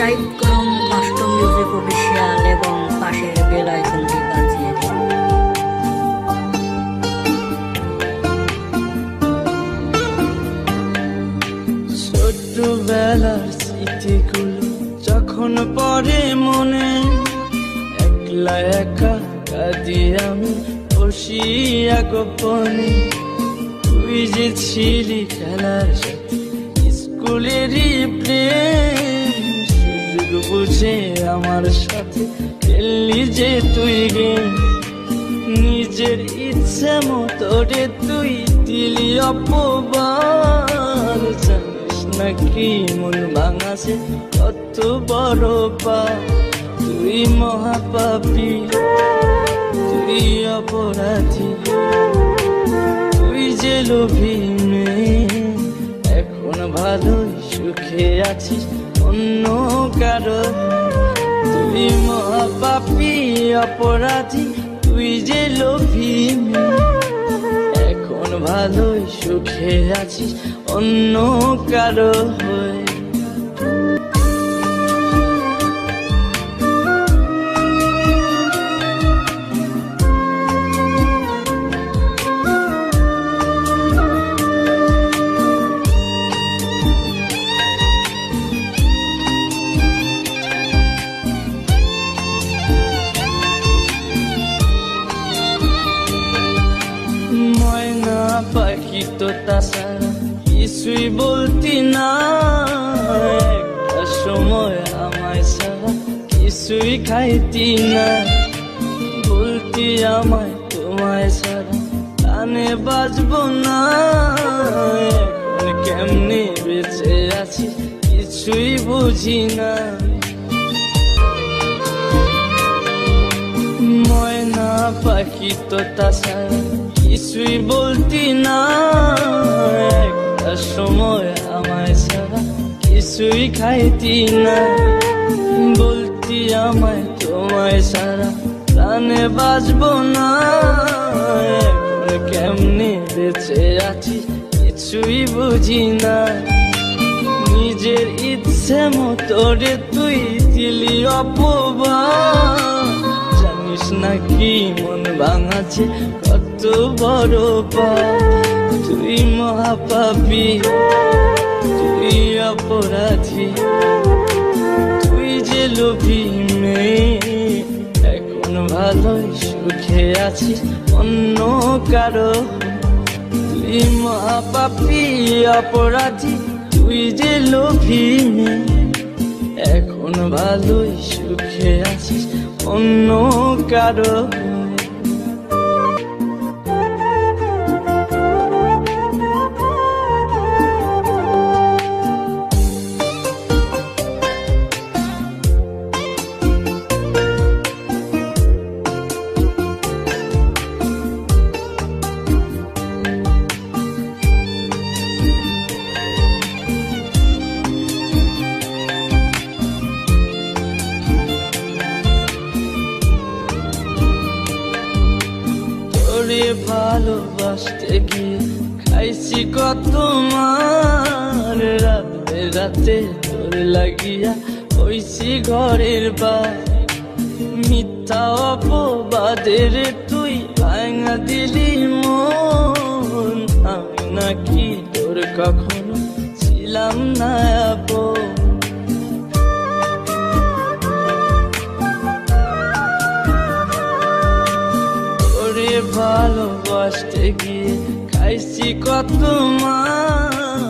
Subscribe করুন কষ্ট music official এবং পাশের বেল আইকনটি বাজিয়ে দিন। ছোটবেলার স্মৃতিগুলো যখন পড়ে মনে, একলা একা কাঁদি আমি বসিয়া গোপনে। তুই যে ছিলি খেলার সাথে স্কুলেরই প্রেম, সুযোগ বুঝে আমার সাথে খেললি যে তুই গেম। নিজের ইচ্ছে মতো রে তুই দিলি অপবাদ, জানিস নাকি মন ভাঙাছে কত বড় পা। তুই মহাপাপী, তুই অপরাধী, তুই যে লোভী মেয়ে। এখন ভালোই সুখে আছিস অন্য কারো। তুই মহাপাপী অপরাধী, তুই যে লোভী মেয়ে। এখন ভালোই সুখে আছিস অন্য কারো হয়ে। ময়না পাখি তো তাছাড়া কিছুই বলতি না, একটা সময় আমায় ছাড়া কিছুই খাইতি না। বলতি আমায় তোমায় ছাড়া কানে বাজবো না। এখন কেমনে বেঁচে আছি কিছুই বুঝি না। ময়না পাখি তো তাছাড়া কিছুই বলতি না, একটা সময় আমায় ছাড়া কিছুই খাইতি না। বলতি আমায় তোমায় ছাড়া প্রাণে বাজবো না। এখন কেমনে বেঁচে আছি কিছুই বুঝি না। নিজের ইচ্ছে মতো রে তুই দিলি অপবাদ, জানিস নাকি মন ভাঙাছে কত বড় পা। তুই মহাপাপী, তুই অপরাধী, তুই যে লোভী মেয়ে। এখন ভালোই সুখে আছিস অন্য কারো। তুই মহাপাপী অপরাধী, তুই যে লোভী মেয়ে। এখন ভালোই সুখে আছিস অন্য কারো। তোরে ভালোবাসতে গিয়ে খাইছি কত মার। রাতে রাতে তোর লাগিয়া হইছি ঘরের বার। মিথ্যা অপবাদের তুই ভাঙা দিলি মন। আমি নাকি তোর কখনো ছিলাম না আপন। ভালোবাসতে গিয়ে খাইছি কত মা।